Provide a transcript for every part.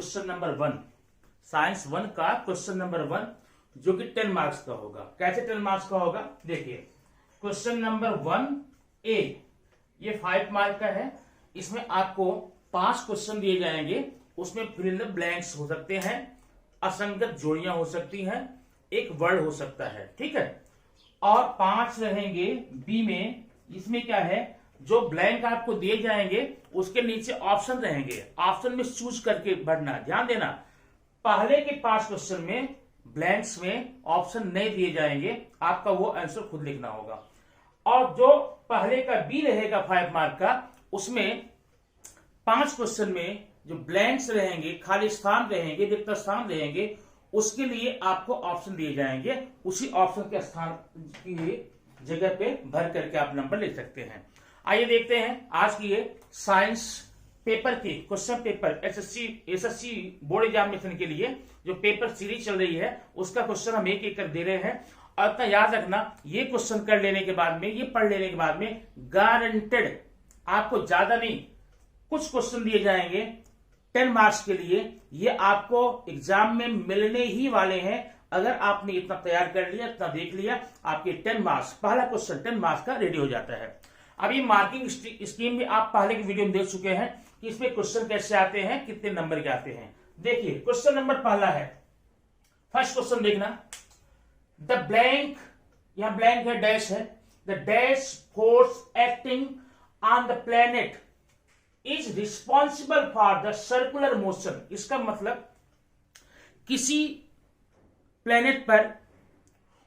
Question number 1, science 1 का question number 1 जो कि 10 मार्क्स का होगा। कैसे 10 मार्क्स का होगा? देखिए, क्वेश्चन नंबर 1A ये 5 मार्क का है। इसमें आपको 5 क्वेश्चन दिए जाएंगे। उसमें फिल इन द ब्लैंक्स हो सकते हैं, असंगत जोड़ियां हो सकती हैं, एक वर्ड हो सकता है, ठीक है। और 5 रहेंगे बी में। इसमें क्या है, जो ब्लैंक आपको दिए जाएंगे उसके नीचे ऑप्शन रहेंगे, ऑप्शन में चूज करके भरना। ध्यान देना, पहले के 5 क्वेश्चन में ब्लैंक्स में ऑप्शन नहीं दिए जाएंगे, आपका वो आंसर खुद लिखना होगा। और जो पहले का बी रहेगा 5 मार्क का, उसमें 5 क्वेश्चन में जो ब्लैंक्स रहेंगे, खाली स्थान रहेंगे, रिक्त स्थान रहेंगे, उसके लिए आपको ऑप्शन दिए जाएंगे। उसी ऑप्शन के स्थान की जगह पे भर करके आप नंबर ले सकते हैं। आइए देखते हैं आज की ये साइंस पेपर की question paper SSC board examination के लिए जो पेपर सीरीज चल रही है उसका क्वेश्चन हम एक एक कर दे रहे हैं। और इतना याद रखना, ये क्वेश्चन कर लेने के बाद में, ये पढ़ लेने के बाद में गारंटेड आपको ज्यादा नहीं कुछ क्वेश्चन दिए जाएंगे 10 मार्क्स के लिए। ये आपको एग्जाम में मिलने ही वाले हैं। अगर आपने इतना तैयार कर लिया, इतना देख लिया, आपके 10 मार्क्स, पहला क्वेश्चन 10 मार्क्स का रेडी हो जाता है। अभी मार्किंग स्कीम भी आप पहले की वीडियो में देख चुके हैं कि इसमें क्वेश्चन कैसे आते हैं, कितने नंबर के आते हैं। देखिए, क्वेश्चन नंबर पहला है, फर्स्ट क्वेश्चन देखना। द ब्लैंक, यहां ब्लैंक है, डैश है। The dash force acting on the planet is responsible for the circular motion. इसका मतलब किसी प्लेनेट पर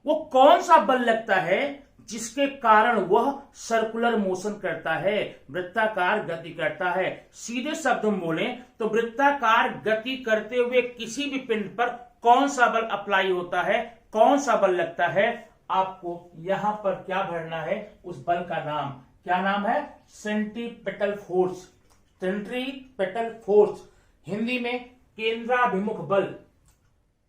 वो कौन सा बल लगता है जिसके कारण वह सर्कुलर मोशन करता है, वृत्ताकार गति करता है। सीधे शब्द में बोले तो वृत्ताकार गति करते हुए किसी भी पिंड पर कौन सा बल अप्लाई होता है, कौन सा बल लगता है। आपको यहां पर क्या भरना है, उस बल का नाम। क्या नाम है? Centripetal force. Centripetal force, Hindi में केंद्राभिमुख बल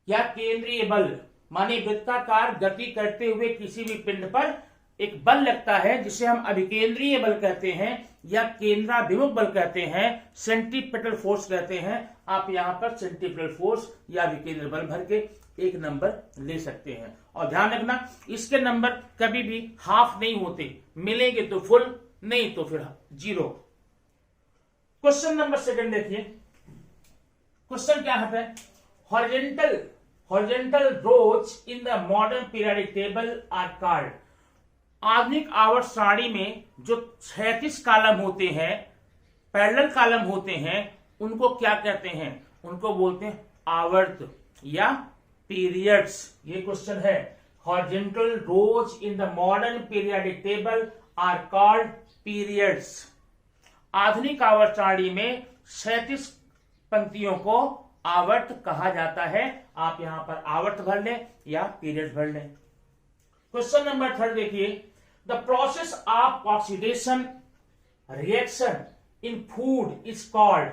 या केंद्रीय बल, माने वृत्ताकार गति करते हुए किसी भी पिंड पर एक बल लगता है जिसे हम अभिकेंद्रीय बल कहते हैं या केंद्राभिमुख बल कहते हैं, सेंट्रीपेटल फोर्स कहते हैं। आप यहां पर सेंट्रीपेटल फोर्स या अभिकेंद्रीय बल भर के एक नंबर ले सकते हैं। और ध्यान रखना, इसके नंबर कभी भी हाफ नहीं होते, मिलेंगे तो फुल, नहीं तो फिर 0। क्वेश्चन नंबर 2 देखिए। क्वेश्चन क्या है? Horizontal rows in the modern periodic table are called. आधुनिक आवर्त सारणी में जो 36 कॉलम होते हैं, पैरेलल कॉलम होते हैं, उनको क्या कहते हैं? उनको बोलते हैं आवर्त या पीरियड्स। ये क्वेश्चन है। Horizontal rows in the modern periodic table are called periods. आधुनिक आवर्त सारणी में 36 पंक्तियों को आवर्त कहा जाता है। आप यहां पर आवर्त भर लें या पीरियड भर लें। क्वेश्चन नंबर 3 देखिए। The process of oxidation reaction in food is called.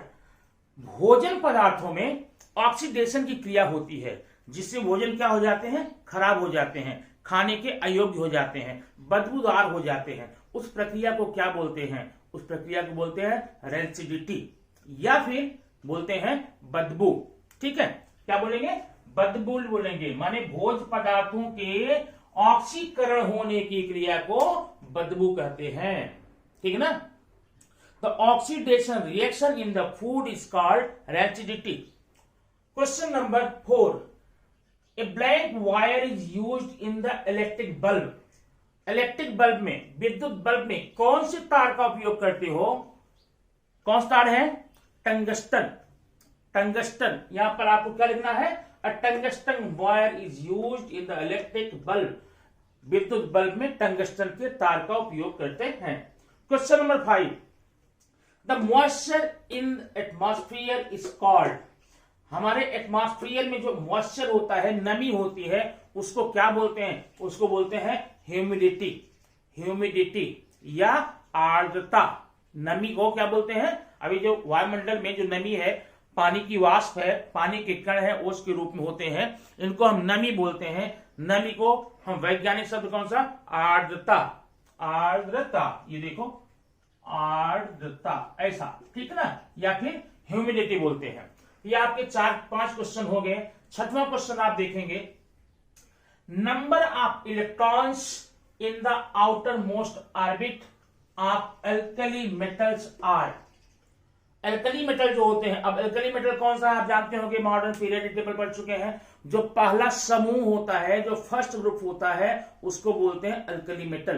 भोजन पदार्थों में ऑक्सीडेशन की क्रिया होती है जिससे भोजन क्या हो जाते हैं? खराब हो जाते हैं, खाने के अयोग्य हो जाते हैं, बदबूदार हो जाते हैं। उस प्रक्रिया को क्या बोलते हैं? उस प्रक्रिया को बोलते हैं रेंसिडिटी या फिर बोलते हैं बदबू। ठीक है, क्या बोलेंगे? बदबू बोलेंगे, माने भोज्य पदार्थों के ऑक्सीकरण होने की क्रिया को बदबू कहते हैं। ठीक है ना? The oxidation reaction in the food is called rancidity. Question number 4। A blank wire is used in the electric bulb. Electric bulb में, विद्युत बल्ब में कौन से तार का उपयोग करते हो? कौन सा तार है? टंगस्टन। टंगस्टन, यहां पर आपको क्या लिखना है? A tungsten wire is used in the electric bulb. विद्युत बल्ब में टंगस्टन के तार का उपयोग करते हैं। Question number 5। The moisture in atmosphere is called. हमारे एटमॉस्फेयर में जो मॉइस्चर होता है, नमी होती है, उसको क्या बोलते हैं? उसको बोलते हैं ह्यूमिडिटी। ह्यूमिडिटी या आर्द्रता। नमी को क्या बोलते हैं? अभी जो वायुमंडल में जो नमी है, पानी की वाष्प है, पानी के कण है, ओस के रूप में होते हैं, इनको हम नमी बोलते हैं। नमी को हम वैज्ञानिक शब्द कौन सा? आर्द्रता। आर्द्रता, ये देखो आर्द्रता, ऐसा, ठीक ना? या फिर ह्यूमिडिटी बोलते हैं। ये आपके 4-5 क्वेश्चन हो गए। छठवां क्वेश्चन आप देखेंगे, number of electrons in the outermost orbit of alkali metals are. Alkali metal जो होते हैं, अब एल्कली मेटल कौन सा है आप जानते होंगे, मॉडर्न पीरियडिक टेबल पढ़ चुके हैं। जो पहला समूह होता है, जो फर्स्ट ग्रुप होता है, उसको बोलते हैं एल्कली मेटल,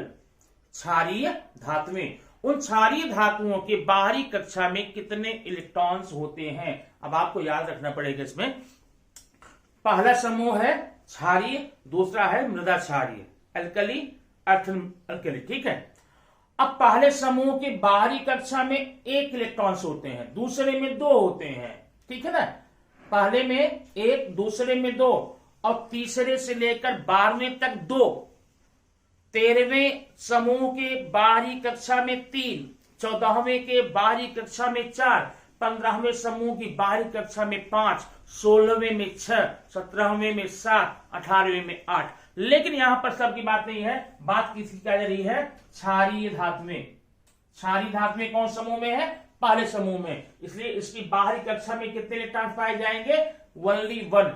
क्षारीय धातुएं। उन क्षारीय धातुओं के बाहरी कक्षा में कितने इलेक्ट्रॉन्स होते हैं, अब आपको याद रखना पड़ेगा। इसमें पहला समूह है क्षारीय, दूसरा है मृदा क्षारीय, एल्कली अर्थ एल्कली, ठीक है। अब पहले समूह के बाहरी कक्षा में 1 इलेक्ट्रॉन्स होते हैं, दूसरे में 2 होते हैं, ठीक है ना। पहले में 1, दूसरे में 2, और तीसरे से लेकर 12वें तक 2। 13वें समूह के बाहरी कक्षा में 3, 14वें के बाहरी कक्षा में 4, 15वें समूह की बाहरी कक्षा में 5, 16वें में 6, 17वें में 7, 18वें में 8। लेकिन यहां पर सबकी बात नहीं है, बात किसकी क्या जा रही है, क्षारीय धातुएं। क्षारीय धातुएं कौन समूह में है, पहले समूह में, इसलिए इसकी बाहरी कक्षा में कितने इलेक्ट्रॉन पाए जाएंगे, ओनली 1।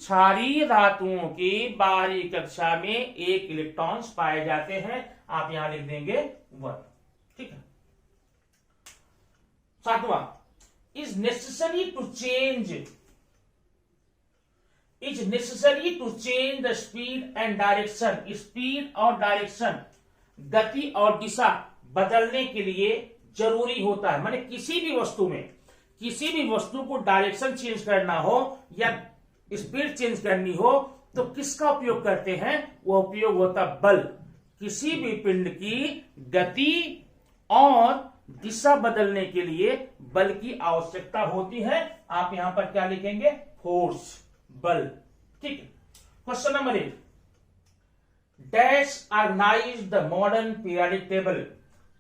क्षारीय धातुओं की बाहरी कक्षा में 1 इलेक्ट्रॉन्स पाए जाते हैं, आप यहां लिख देंगे 1, ठीक है। 7वां, is necessary to change the speed and direction. Speed और डायरेक्शन, गति और दिशा बदलने के लिए जरूरी होता है। माने किसी भी वस्तु को डायरेक्शन चेंज करना हो या स्पीड चेंज करनी हो तो किसका उपयोग करते हैं, वो उपयोग होता बल। किसी भी पिंड की गति और दिशा बदलने के लिए बल की आवश्यकता होती है। आप यहां पर क्या लिखेंगे, फोर्स, बल, ठीक है। Question number 8, dash organize the modern periodic table.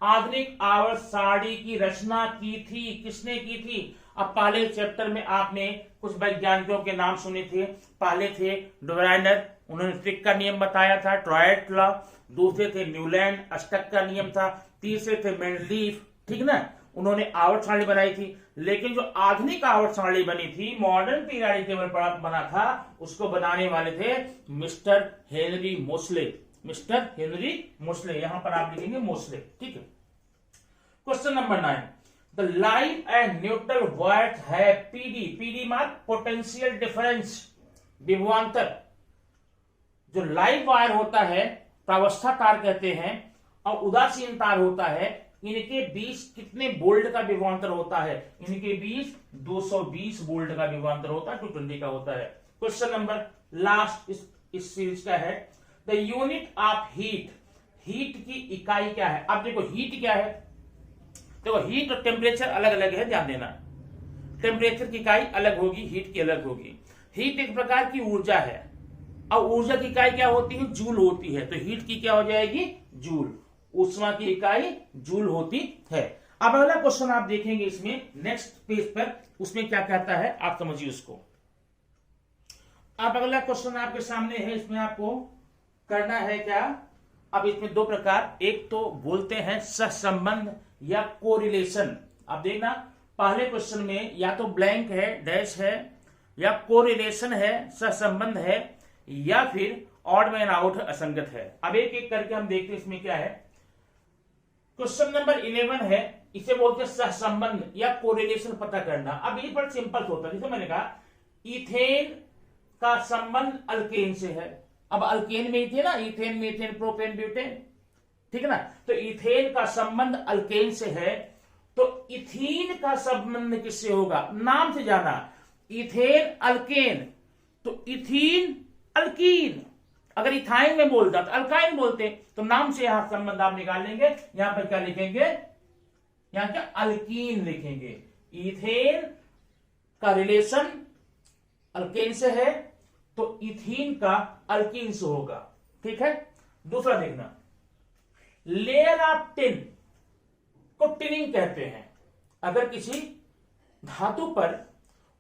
आधुनिक आवर्त सारणी की रचना की थी, किसने की थी। अब पहले चैप्टर में आपने कुछ वैज्ञानिकों के नाम सुने थे। पहले थे डोराइनर, उन्होंने ट्रिक का नियम बताया था, ट्रायड लॉ। दूसरे थे न्यूलैंड, अष्टक का नियम था। तीसरे थे मेंडलीफ, ठीक ना, उन्होंने आवर्त सारणी बनाई थी। लेकिन जो आधुनिक आवर्त सारणी बनी थी, मॉडर्न पीरियडिक टेबल बना था, उसको बनाने वाले थे Mister Henry Moseley. Mister Henry Moseley, यहां पर आप लिखेंगे मोसले, ठीक है। Question number 9, the live and neutral wire है PD. PD mark potential difference, विभवांतर। जो लाइव वायर होता है, प्रावस्था तार कहते हैं, और उदासीन तार होता है, इनके बीच कितने वोल्ट का विभवांतर होता है। इनके बीच 220 वोल्ट का विभवांतर होता है, 220 का होता है। क्वेश्चन नंबर लास्ट इस सीरीज का है, the unit of heat. Heat की इकाई क्या है। अब देखो हीट क्या है, देखो हीट और टेम्परेचर अलग अलग है, ध्यान देना। टेम्परेचर की इकाई अलग होगी, हीट की अलग होगी। हीट एक प्रकार की ऊर्जा है, और ऊर्जा की इकाई क्या होती है, जूल होती है। तो हीट की क्या हो जाएगी, जूल। ऊष्मा की इकाई जूल होती है। अब अगला क्वेश्चन आप देखेंगे इसमें नेक्स्ट पेज पर, उसमें क्या कहता है आप समझिए उसको। अब अगला क्वेश्चन आपके सामने है, इसमें आपको करना है क्या। अब इसमें 2 प्रकार, एक तो बोलते हैं सहसंबंध या कोरिलेशन। अब देखना पहले क्वेश्चन में या तो ब्लैंक है, डैश है, या कोरिलेशन है, सहसंबंध है, या फिर ऑड मैन आउट असंगत है। अब एक एक करके हम देखते हैं इसमें क्या है। क्वेश्चन नंबर 11 है, इसे बोलते हैं सहसंबंध या कोरिलेशन पता करना। अब ये बड़ा सिंपल होता है, जैसे मैंने कहा इथेन का संबंध अल्केन से है। अब अल्केन में इथेन ना, इथेन मीथेन प्रोपेन ब्यूटेन, ठीक है ना। तो इथेन का संबंध अल्केन से है, तो इथीन का संबंध किससे होगा, नाम से जाना। इथेन अल्केन, तो इथीन अल्कीन। अगर इथाइन में बोलता तो अल्काइन बोलते, तो नाम से यहां संबंध आप निकाल लेंगे। यहां पर क्या लिखेंगे, यहां क्या अल्कीन लिखेंगे। इथेन का रिलेशन अल्केन से है, तो इथीन का अल्कीन से होगा, ठीक है। दूसरा देखना, लेयर ऑफ टिन को टिनिंग कहते हैं। अगर किसी धातु पर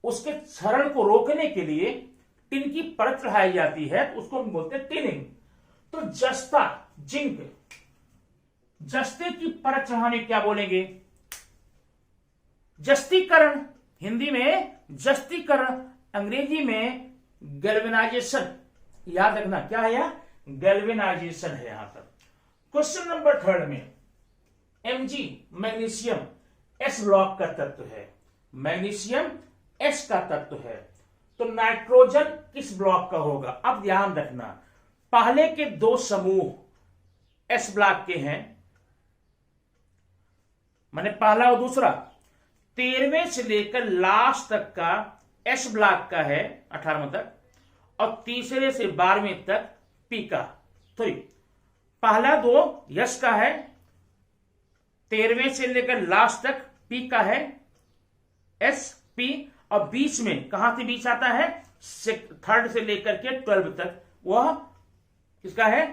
उसके क्षरण को रोकने के लिए टिन की परत चढ़ाई जाती है, तो उसको हम बोलते हैं टिनिंग। तो जस्ता, जिंक, जस्ते की परत चढ़ाने क्या बोलेंगे, जस्तीकरण। हिंदी में जस्तीकरण अंग्रेजी में गैल्वेनाइजेशन, याद रखना क्या है यह, गैल्वेनाइजेशन है यहां पर। क्वेश्चन नंबर 3 में Mg मैग्नीशियम S ब्लॉक का तत्व है, मैग्नीशियम S का तत्व है, तो नाइट्रोजन किस ब्लॉक का होगा। अब ध्यान रखना, पहले के दो समूह S ब्लॉक के हैं, माने पहला और दूसरा, 13वें से लेकर लास्ट तक का S ब्लॉक का है 18वें तक, और तीसरे से 12वें तक P का। सॉरी, पहला दो यश का है, 13वें से लेकर लास्ट तक P का है S P, और बीच में कहां से बीच आता है, 3rd से लेकर के 12 तक वह किसका है,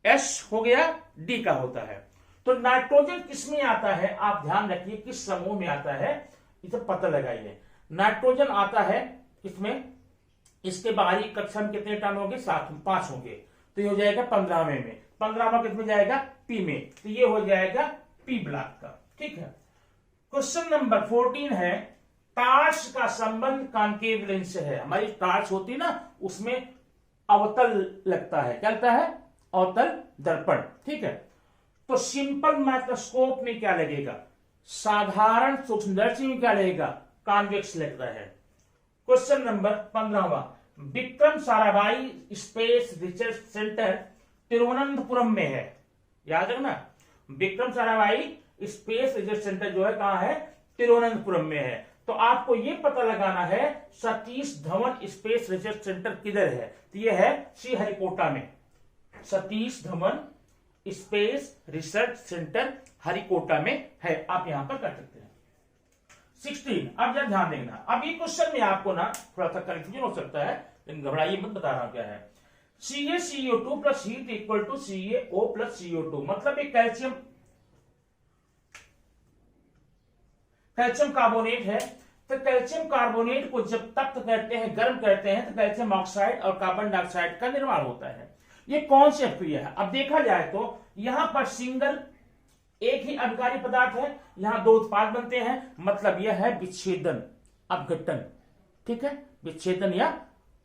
S हो गया, D का होता है। तो नाइट्रोजन किसमें आता है, आप ध्यान रखिए किस समूह में आता है, इसे पता लगाइए। नाइट्रोजन आता है किसमें, इसके बाहरी कक्षा में कितने टर्म होंगे, 5 होंगे, तो ये हो जाएगा 15वें में, 15वां किसमें जाएगा, P में, तो ये हो जाएगा P ब्लॉक का। ठीक है। क्वेश्चन नंबर 14 है, टार्च का संबंध कॉन्केव लेंस से है। हमारी टार्च होती है ना, उसमें अवतल लगता है, क्या लगता है, अवतल दर्पण। ठीक है, तो सिंपल माइक्रोस्कोप में क्या लगेगा, साधारण सूक्ष्मदर्शी में क्या लगेगा, कॉन्वेक्स लगता है। क्वेश्चन नंबर 15वां, Vikram Sarabhai space research centre Thiruvananthapuram में है, याद रखना, Vikram Sarabhai space research centre जो है कहां है, तिरुवनंतपुरम में है। तो आपको यह पता लगाना है Satish Dhawan space research centre किधर है, तो यह है श्रीहरिकोटा में, Satish Dhawan space research centre Harikota में है, आप यहां पर कर सकते हैं। 16, अब जरा ध्यान देना, अब ये क्वेश्चन में आपको ना थोड़ा सा कंफ्यूजन हो सकता है, लेकिन घबराइए मत, बता रहा हूं क्या है। CaCO2 plus heat equal to CaO plus CO2, मतलब एक कैल्शियम कार्बोनेट है, तो कैल्शियम कार्बोनेट को जब तप्त करते हैं, गर्म करते हैं, तो कैल्शियम ऑक्साइड और कार्बन डाइऑक्साइड का निर्माण होता है। ये कौन सी अभिक्रिया है, अब देखा जाए तो यहां पर सिंगल एक ही अभिकारी पदार्थ है, यहां दो उत्पाद बनते हैं, मतलब यह है विच्छेदन अपघटन। ठीक है, विच्छेदन या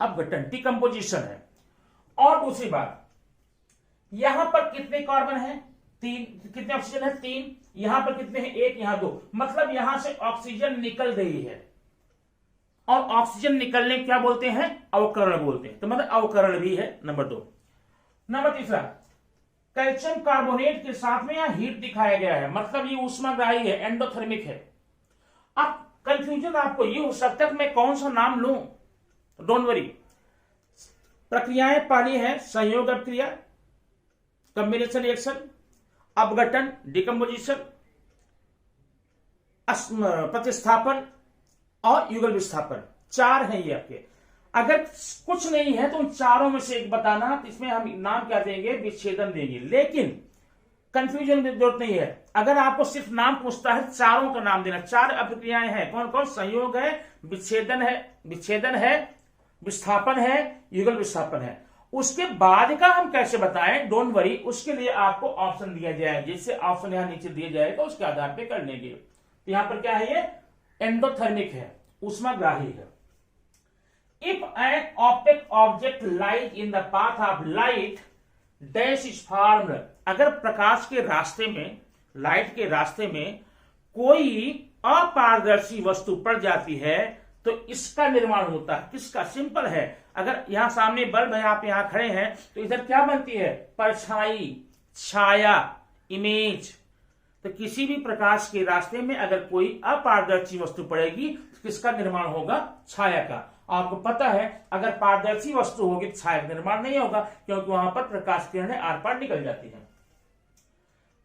अपघटन, डिकम्पोजिशन है। और दूसरी बात, यहां पर कितने कार्बन है, 3, कितने ऑक्सीजन है, 3, यहां पर कितने हैं, 1, यहां 2, मतलब यहां से ऑक्सीजन निकल रही है, और ऑक्सीजन निकलने क्या बोलते हैं, अवकरण बोलते हैं, तो मतलब अवकरण भी है। नंबर 2। नंबर 3, कैल्शियम कार्बोनेट के साथ में यहां हीट दिखाया गया है, मतलब ये ऊष्माग्राही है, एंडोथर्मिक है। अब कंफ्यूजन आपको ये हो सकता है कि मैं कौन सा नाम लूं, डोंट वरी। प्रक्रियाएं पहली है संयोग अभिक्रिया, कॉम्बिनेशन रिएक्शन, अपघटन डिकम्पोजिशन, प्रतिस्थापन और युगल विस्थापन, 4 हैं ये आपके। अगर कुछ नहीं है तो उन चारों में से एक बताना, तो इसमें हम नाम क्या देंगे, विच्छेदन देंगे। लेकिन कंफ्यूजन की जरूरत नहीं है, अगर आपको सिर्फ नाम पूछता है, चारों का नाम देना। 4 अभिक्रियाएं हैं, कौन कौन, संयोग है, विच्छेदन है, विस्थापन है, युगल विस्थापन है। उसके बाद का हम कैसे बताएं, डोंट वरी, उसके लिए आपको ऑप्शन दिया जाए, जैसे ऑप्शन यहां नीचे दिए जाएगा, उसके आधार पे कर लेंगे। तो यहां पर क्या है, ये एंडोथर्मिक है, ऊष्माग्राही है। If an opaque object lies in the path of light, dash is formed. अगर प्रकाश के रास्ते में, लाइट के रास्ते में कोई अपारदर्शी वस्तु पड़ जाती है, तो इसका निर्माण होता है। किसका, सिंपल है, अगर यहां सामने बल्ब है, आप यहां खड़े हैं, तो इधर क्या बनती है, परछाई, छाया, इमेज। तो किसी भी प्रकाश के रास्ते में अगर कोई अपारदर्शी वस्तु पड़ेगी, तो किसका निर्माण होगा, छाया का। आपको पता है अगर पारदर्शी वस्तु होगी तो छाया का निर्माण नहीं होगा, क्योंकि वहां पर प्रकाश किरणें आर पार निकल जाती हैं।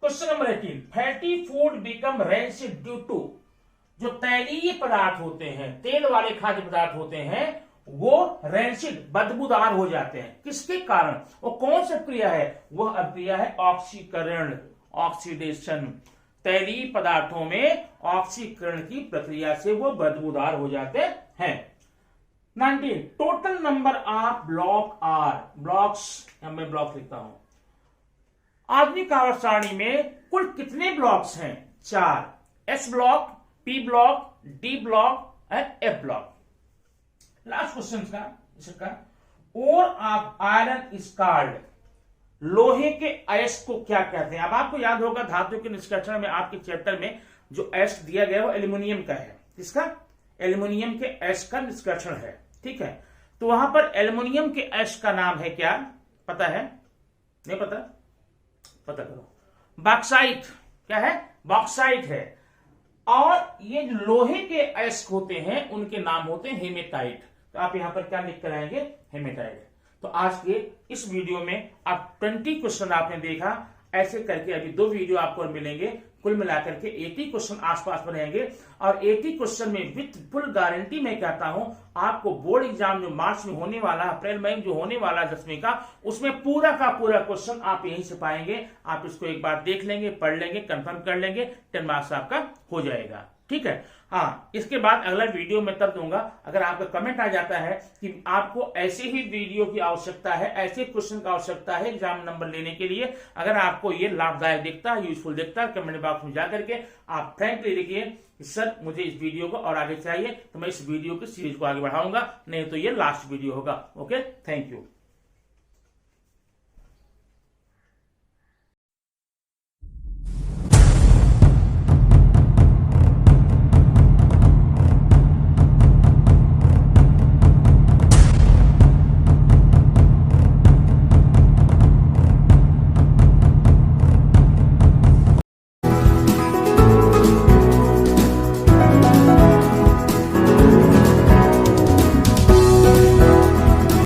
Question number 18, fatty food become rancid due to, जो तैलीय पदार्थ होते हैं, तेल वाले खाद्य पदार्थ होते हैं, वो रेंसिड, बदबूदार हो जाते हैं। किसके कारण, वो कौन सी क्रिया है, वह अभिक्रिया है ऑक्सीकरण, ऑक्सीडेशन। तैलीय पदार्थों में ऑक्सीकरण की प्रक्रिया से वो बदबूदार हो जाते हैं। 19, total number of block are, blocks, मैं ब्लॉक लिखता हूं, आधुनिक आवर्त सारणी में कुल कितने ब्लॉक्स हैं, 4, S block, P block, D block and F block. Last question का इसका, और ऑफ आयरन इज कॉल्ड, लोहे के अयस्क को क्या कहते हैं? अब आपको याद होगा धातु के निष्कर्षण में आपके चैप्टर में जो अयस्क दिया गया वो एल्यूमिनियम का है। किसका? एल्यूमिनियम के अयस्क का निष्कर्षण है। ठीक है, तो वहां पर एल्यूमिनियम के अयस्क का नाम है क्या? पता है? नहीं पता? पता करो। बॉक्साइट। क्या है? बॉक्साइट है। और ये जो लोहे के अयस्क होते हैं उनके नाम होते हैं हेमेटाइट। तो आप यहां पर क्या लिख कर आएंगे? हेमेटाइट। तो आज के इस वीडियो में आप 20 क्वेश्चन आपने देखा। ऐसे करके अभी 2 वीडियो आपको मिलेंगे, कुल मिलाकर के 80 क्वेश्चन आसपास बनेंगे। और 80 क्वेश्चन में विथ फुल गारंटी मैं कहता हूं आपको बोर्ड एग्जाम जो मार्च में होने वाला, अप्रैल मई में जो होने वाला 10वीं का, उसमें पूरा का पूरा क्वेश्चन आप यहीं से पाएंगे। आप इसको एक बार देख लेंगे, पढ़ लेंगे, कंफर्म कर लेंगे, 10 मार्क्स आपका हो जाएगा। ठीक है। हाँ, इसके बाद अगला वीडियो मैं तब दूंगा अगर आपका कमेंट आ जाता है कि आपको ऐसे ही वीडियो की आवश्यकता है, ऐसे क्वेश्चन की आवश्यकता है एग्जाम नंबर लेने के लिए। अगर आपको ये लाभदायक दिखता है, यूजफुल दिखता है, कमेंट बॉक्स में जाकर के आप फ्रैंकली लिखिए सर मुझे इस वीडियो को और आगे चाहिए, तो मैं इस वीडियो की सीरीज को आगे बढ़ाऊंगा, नहीं तो ये लास्ट वीडियो होगा। Okay, thank you.